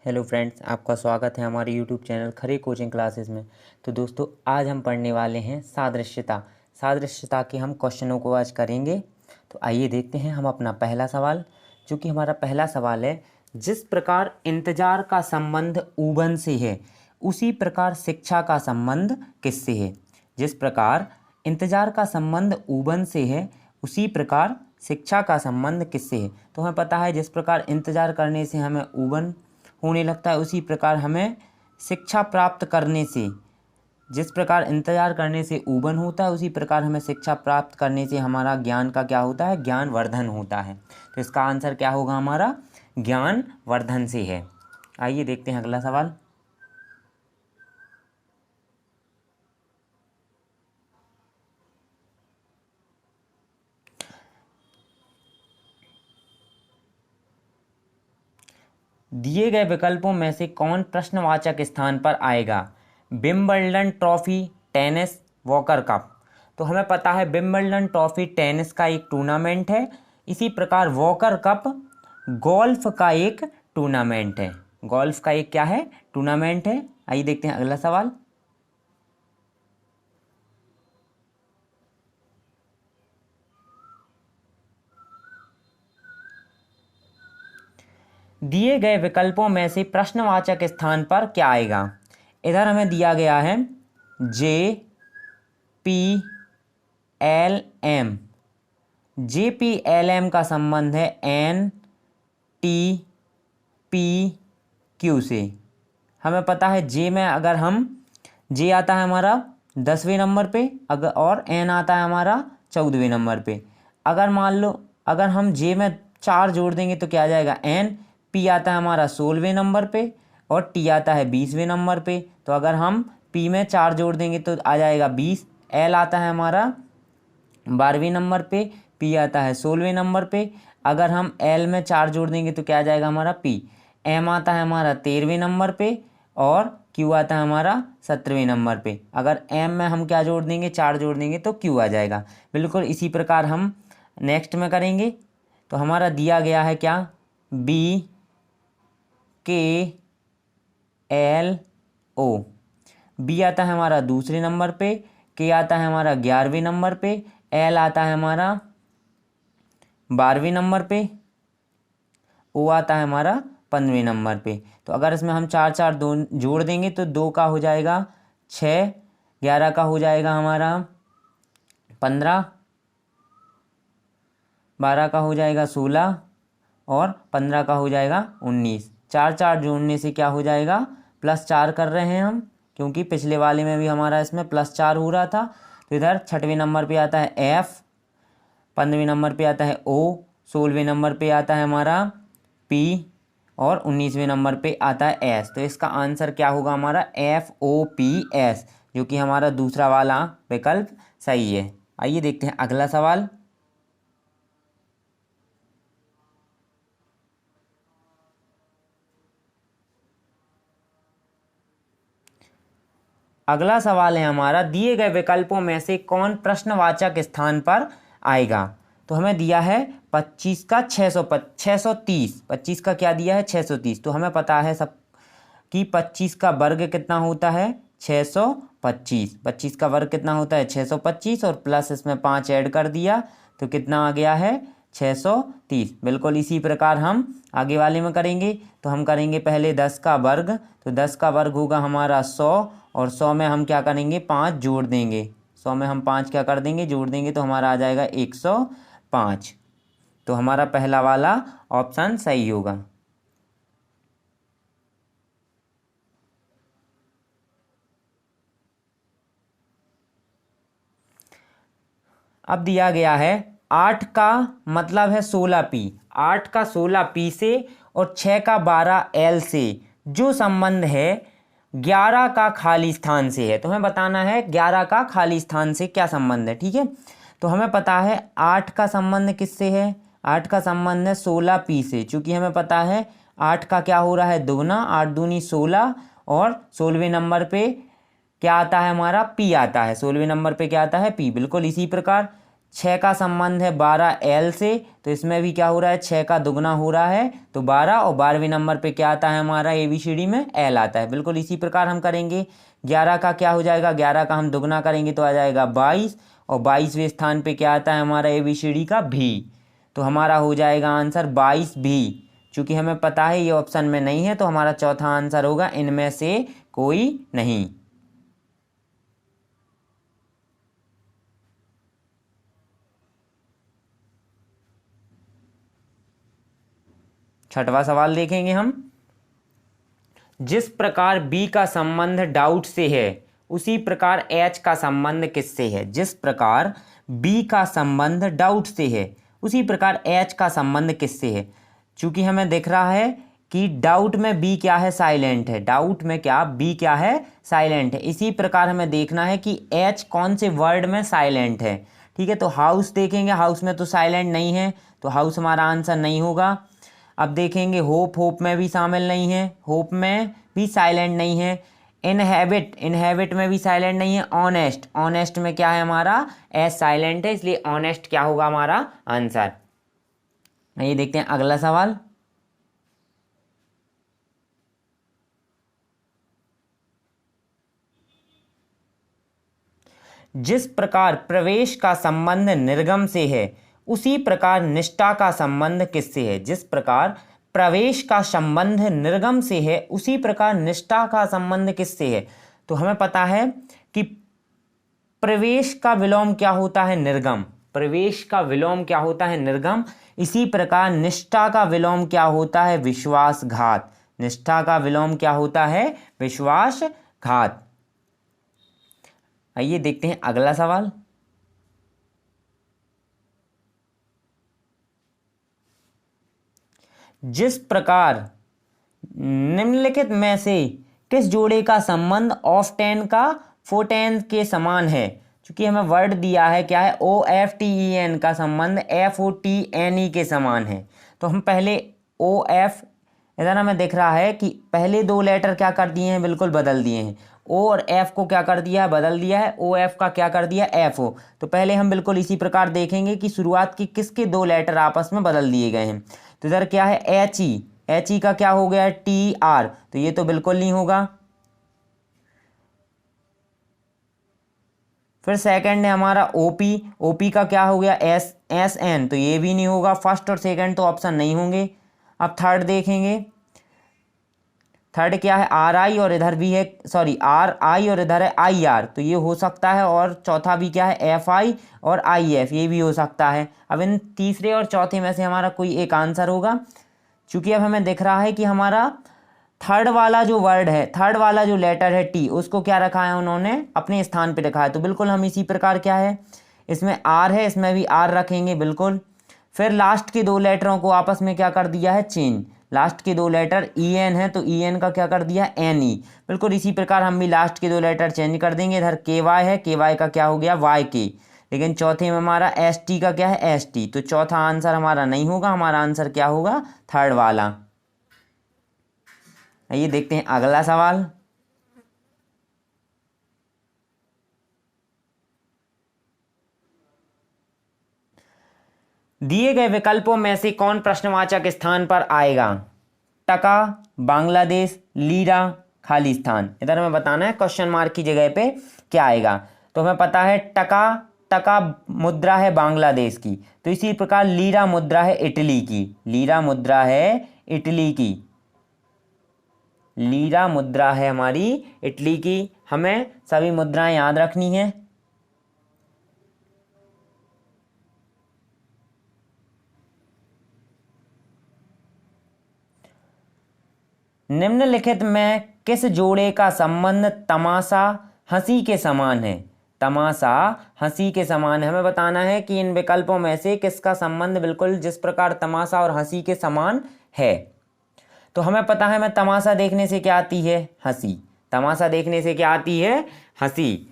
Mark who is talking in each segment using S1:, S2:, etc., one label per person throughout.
S1: Hello friends, आपका स्वागत है हमारे यूट्यूब चैनल खरे कोचिंग क्लासेस में। तो दोस्तों, आज हम पढ़ने वाले हैं सादृश्यता के हम क्वेश्चनों को आज करेंगे। तो आइए देखते हैं हम अपना पहला सवाल। जो कि हमारा पहला सवाल है, जिस प्रकार इंतजार का संबंध ऊबन से है उसी प्रकार शिक्षा का संबंध किससे है। जिस प्रकार इंतजार का संबंध ऊबन से है उसी प्रकार शिक्षा का संबंध किससे है। तो हमें पता है जिस प्रकार इंतजार करने से हमें ऊबन होने लगता है उसी प्रकार हमें शिक्षा प्राप्त करने से, जिस प्रकार इंतजार करने से ऊबन होता है उसी प्रकार हमें शिक्षा प्राप्त करने से हमारा ज्ञान का क्या होता है, ज्ञान वर्धन होता है। तो इसका आंसर क्या होगा, हमारा ज्ञान वर्धन से है। आइए देखते हैं अगला सवाल। दिए गए विकल्पों में से कौन प्रश्नवाचक स्थान पर आएगा। Wimbledon trophy, tennis, walker cup. तो हमें पता है विंबलडन ट्रॉफी टेनिस का एक टूर्नामेंट है, इसी प्रकार वॉकर कप गोल्फ का एक टूर्नामेंट है। गोल्फ का एक क्या है, टूर्नामेंट है। आइए देखते हैं अगला सवाल। दिए गए विकल्पों में से प्रश्नवाचक स्थान पर क्या आएगा। इधर हमें दिया गया है JPLM। JPLM का संबंध है NTPQ से। हमें पता है जे में अगर हम जे आता है हमारा 10वें नंबर पे, अगर और एन आता है हमारा 14वें नंबर पे। अगर मान लो अगर हम जे में 4 जोड़ देंगे तो क्या आ जाएगा एन। पी आता है हमारा 16वें नंबर पे और टी आता है 20वें नंबर पे। तो अगर हम पी में 4 जोड़ देंगे तो आ जाएगा 20। एल आता है हमारा 12वें नंबर पे, पी आता है 16वें नंबर पे। अगर हम एल में 4 जोड़ देंगे तो क्या आ जाएगा हमारा पी। एम आता है हमारा 13वें नंबर पे और क्यू आता है हमारा 17वें नंबर पे। अगर एम में हम क्या जोड़ देंगे, 4 जोड़ देंगे तो क्यू आ जाएगा। बिल्कुल इसी प्रकार हम नेक्स्ट में करेंगे। तो हमारा दिया गया है क्या, BKLO। बी आता है हमारा दूसरे नंबर पे, के आता है हमारा 11वें नंबर पे, एल आता है हमारा 12वें नंबर पे, ओ आता है हमारा 15वें नंबर पे। तो अगर इसमें हम 4 दो जोड़ देंगे तो 2 का हो जाएगा 6, 11 का हो जाएगा हमारा 15, 12 का हो जाएगा 16 और 15 का हो जाएगा 19। 4 जोड़ने से क्या हो जाएगा, +4 कर रहे हैं हम, क्योंकि पिछले वाले में भी हमारा इसमें +4 हो रहा था। तो इधर 6वें नंबर पे आता है F, 15वें नंबर पे आता है O, 16वें नंबर पे आता है हमारा P और 19वें नंबर पे आता है S। तो इसका आंसर क्या होगा हमारा FOPS, जो कि हमारा दूसरा वाला विकल्प सही है। आइए देखते हैं अगला सवाल। अगला सवाल है हमारा, दिए गए विकल्पों में से कौन प्रश्नवाचक स्थान पर आएगा। तो हमें दिया है 25 का 630। 25 का क्या दिया है, 630। तो हमें पता है सब कि 25 का वर्ग कितना होता है, 625। 25 का वर्ग कितना होता है, 625 और प्लस इसमें 5 ऐड कर दिया तो कितना आ गया है, 630। बिल्कुल इसी प्रकार हम आगे वाले में करेंगे। तो हम करेंगे पहले 10 का वर्ग। तो 10 का वर्ग होगा हमारा 100 और 100 में हम क्या करेंगे, 5 जोड़ देंगे। 100 में हम 5 क्या कर देंगे, जोड़ देंगे तो हमारा आ जाएगा 105। तो हमारा पहला वाला ऑप्शन सही होगा। अब दिया गया है 8 का मतलब है 16P। 8 का 16P से और 6 का 12L से जो संबंध है 11 का खाली स्थान से है। तो हमें बताना है 11 का खाली स्थान से क्या संबंध है, ठीक है। तो हमें पता है 8 का संबंध किससे है, 8 का संबंध है 16P से। चूंकि हमें पता है 8 का क्या हो रहा है, दोगुना, 8 दूनी 16 और 16वें नंबर पे क्या आता है हमारा, P आता है। 16वें नंबर पे क्या आता है, P। बिल्कुल इसी प्रकार 6 का संबंध है 12 एल से, तो इसमें भी क्या हो रहा है, 6 का दुगना हो रहा है तो 12, और 12वें नंबर पे क्या आता है हमारा ABCD में एल आता है। बिल्कुल इसी प्रकार हम करेंगे। 11 का क्या हो जाएगा, 11 का हम दुगना करेंगे तो आ जाएगा 22, और 22वें स्थान पे क्या आता है हमारा ABCD का भी, तो हमारा हो जाएगा आंसर 22 भी। चूँकि हमें पता है ये ऑप्शन में नहीं है तो हमारा चौथा आंसर होगा इनमें से कोई नहीं। छठवां सवाल देखेंगे हम। जिस प्रकार बी का संबंध डाउट से है उसी प्रकार एच का संबंध किससे है। जिस प्रकार बी का संबंध डाउट से है उसी प्रकार एच का संबंध किससे है। चूंकि हमें दिख रहा है कि डाउट में बी क्या है, साइलेंट है। डाउट में क्या बी क्या है, साइलेंट है। इसी प्रकार हमें देखना है कि एच कौन से वर्ड में साइलेंट है। ठीक है, तो हाउस देखेंगे, हाउस में तो साइलेंट नहीं है तो हाउस हमारा आंसर नहीं होगा। अब देखेंगे होप, होप में भी शामिल नहीं है, होप में भी साइलेंट नहीं है। इनहेबिट, इनहेबिट में भी साइलेंट नहीं है। ऑनेस्ट, ऑनेस्ट में क्या है हमारा, एस साइलेंट है, इसलिए ऑनेस्ट क्या होगा हमारा आंसर। ये देखते हैं अगला सवाल। जिस प्रकार प्रवेश का संबंध निर्गम से है उसी प्रकार निष्ठा का संबंध किससे है। जिस प्रकार प्रवेश का संबंध निर्गम से है उसी प्रकार निष्ठा का संबंध किससे है। तो हमें पता है कि प्रवेश का विलोम क्या होता है, निर्गम। प्रवेश का विलोम क्या होता है, निर्गम। इसी प्रकार निष्ठा का विलोम क्या होता है, विश्वासघात। निष्ठा का विलोम क्या होता है, विश्वासघात। आइए देखते हैं अगला सवाल। जिस प्रकार निम्नलिखित में से किस जोड़े का संबंध ऑफ टेन का फोटेन के समान है। क्योंकि हमें वर्ड दिया है क्या है, OFTEN का संबंध FOTNE के समान है। तो हम पहले OF, इधर हमें दिख रहा है कि पहले दो लेटर क्या कर दिए हैं, बिल्कुल बदल दिए हैं। O और F को क्या कर दिया है, बदल दिया है। OF का क्या कर दिया, FO। तो पहले हम बिल्कुल इसी प्रकार देखेंगे कि शुरुआत की किसके दो लेटर आपस में बदल दिए गए हैं। तो इधर क्या है, HE, HE का क्या हो गया, TR, तो ये तो बिल्कुल नहीं होगा। फिर सेकंड है हमारा OP, OP का क्या हो गया, SN, तो ये भी नहीं होगा। फर्स्ट और सेकंड तो ऑप्शन नहीं होंगे। अब थर्ड देखेंगे, थर्ड क्या है, RI और इधर भी है, सॉरी RI और इधर है IR, तो ये हो सकता है। और चौथा भी क्या है, FI और IF, ये भी हो सकता है। अब इन तीसरे और चौथे में से हमारा कोई एक आंसर होगा। चूंकि अब हमें दिख रहा है कि हमारा थर्ड वाला जो वर्ड है, थर्ड वाला जो लेटर है T, उसको क्या रखा है उन्होंने, अपने स्थान पे रखा है। तो बिल्कुल हम इसी प्रकार क्या है, इसमें R है, इसमें भी R रखेंगे बिल्कुल। फिर लास्ट के दो लेटरों को आपस में क्या कर दिया है, चेंज। लास्ट के दो लेटर EN है तो EN का क्या कर दिया, NE। बिल्कुल इसी प्रकार हम भी लास्ट के दो लेटर चेंज कर देंगे। इधर KY है, KY का क्या हो गया, YK। लेकिन चौथे में हमारा ST का क्या है, ST। तो चौथा आंसर हमारा नहीं होगा, हमारा आंसर क्या होगा, थर्ड वाला। आइए देखते हैं अगला सवाल। दिए गए विकल्पों में से कौन प्रश्नवाचक स्थान पर आएगा। टका, बांग्लादेश, लीरा, खाली स्थान। इधर हमें बताना है क्वेश्चन मार्क की जगह पे क्या आएगा। तो हमें पता है टका, टका मुद्रा है बांग्लादेश की, तो इसी प्रकार लीरा मुद्रा है इटली की। लीरा मुद्रा है इटली की, लीरा मुद्रा है हमारी इटली की। हमें सभी मुद्राएं याद रखनी है। निम्नलिखित में किस जोड़े का संबंध तमाशा हंसी के समान है। तमाशा हंसी के समान है। हमें बताना है कि इन विकल्पों में से किसका संबंध बिल्कुल जिस प्रकार तमाशा और हंसी के समान है। तो हमें पता है, हमें तमाशा देखने से क्या आती है, हंसी। तमाशा देखने से क्या आती है, हंसी।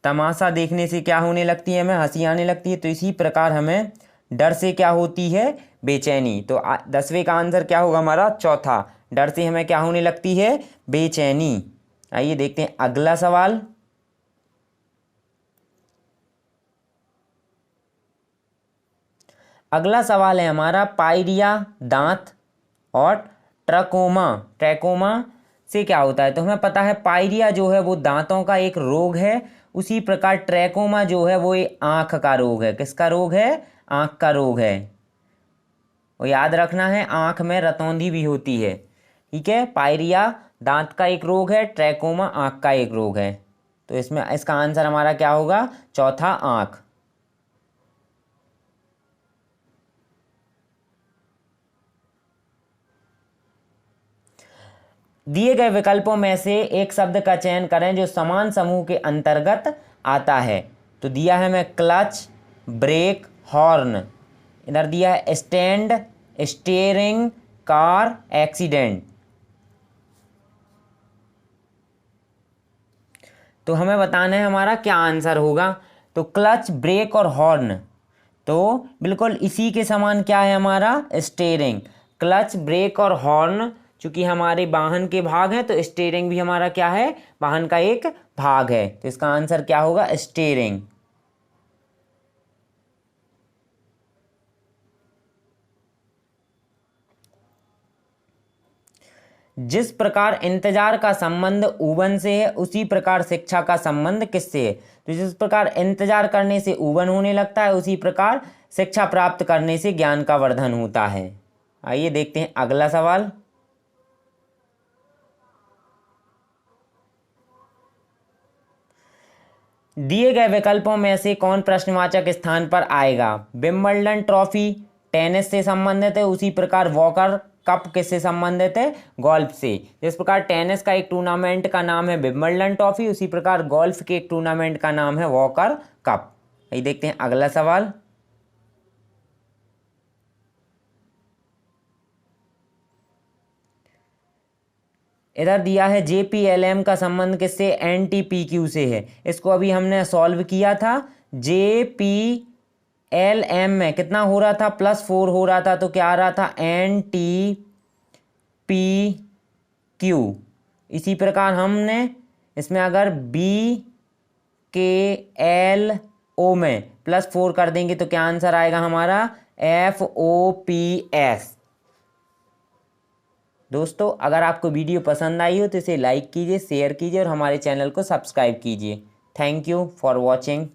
S1: तमाशा देखने से क्या होने लगती है, हमें हंसी आने लगती है। तो इसी प्रकार हमें डर से क्या होती है, बेचैनी। तो 10वें का आंसर क्या होगा हमारा, चौथा। डर से हमें क्या होने लगती है, बेचैनी। आइए देखते हैं अगला सवाल। अगला सवाल है हमारा पायरिया दांत और ट्रैकोमा से क्या होता है। तो हमें पता है पायरिया जो है वो दांतों का एक रोग है, उसी प्रकार ट्रैकोमा जो है वो ये आँख का रोग है। किसका रोग है? आँख का रोग है। और याद रखना है आँख में रतौंधी भी होती है। ठीक है, पायरिया दांत का एक रोग है, ट्रैकोमा आँख का एक रोग है। तो इसमें इसका आंसर हमारा क्या होगा? चौथा, आँख। दिए गए विकल्पों में से एक शब्द का चयन करें जो समान समूह के अंतर्गत आता है। तो दिया है मैं क्लच, ब्रेक, हॉर्न। इधर दिया है स्टैंड, स्टीयरिंग, कार, एक्सीडेंट। तो हमें बताना है हमारा क्या आंसर होगा। तो क्लच, ब्रेक और हॉर्न, तो बिल्कुल इसी के समान क्या है हमारा? स्टीयरिंग। क्लच, ब्रेक और हॉर्न चूंकि हमारे वाहन के भाग हैं, तो स्टीयरिंग भी हमारा क्या है? वाहन का एक भाग है। तो इसका आंसर क्या होगा? स्टीयरिंग। जिस प्रकार इंतजार का संबंध ऊबन से है, उसी प्रकार शिक्षा का संबंध किससे है? तो जिस प्रकार इंतजार करने से ऊबन होने लगता है, उसी प्रकार शिक्षा प्राप्त करने से ज्ञान का वर्धन होता है। आइए देखते हैं अगला सवाल। दिए गए विकल्पों में से कौन प्रश्नवाचक स्थान पर आएगा? विंबलडन ट्रॉफी टेनिस से संबंधित है, उसी प्रकार वॉकर कप किससे संबंधित है? गोल्फ से। जिस प्रकार टेनिस का एक टूर्नामेंट का नाम है विंबलडन ट्रॉफी, उसी प्रकार गोल्फ के एक टूर्नामेंट का नाम है वॉकर कप। ये देखते हैं अगला सवाल। इधर दिया है JPLM का संबंध किससे? NTPQ से है। इसको अभी हमने सॉल्व किया था। JPLM में कितना हो रहा था? +4 हो रहा था। तो क्या आ रहा था? NTPQ। इसी प्रकार हमने इसमें अगर BKLO में +4 कर देंगे तो क्या आंसर आएगा हमारा? FOPS। दोस्तों अगर आपको वीडियो पसंद आई हो तो इसे लाइक कीजिए, शेयर कीजिए और हमारे चैनल को सब्सक्राइब कीजिए। Thank you for watching.